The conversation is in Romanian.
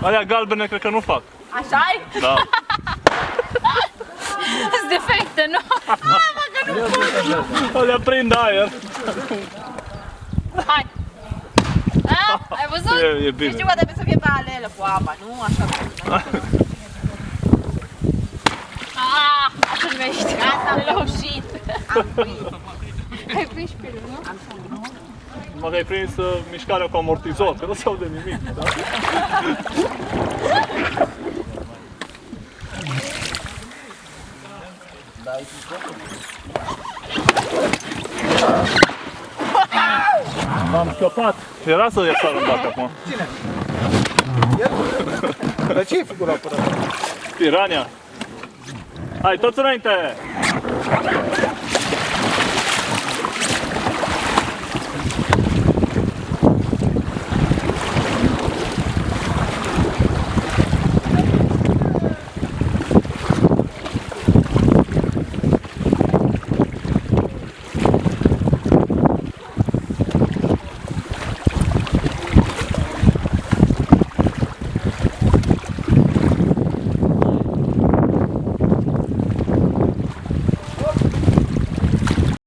Alea galbene cred că nu fac. Așa-i? Da. Sunt defecte, nu? Mă, că nu pot! Alea prind aer. Hai! A, ai văzut? E bine. Deci ceva trebuie să fie pe alelă cu apa, nu așa. Așa numește. Gata, am reușit. Ai prins pilul, nu? Mă că ai prins mișcarea cu amortizor, că nu se aude nimic. Da? M-am scăpat. Era să iasă în bate acum. Cine? El? Dar ce e figura apărată? Pirania. Hai, toți înainte!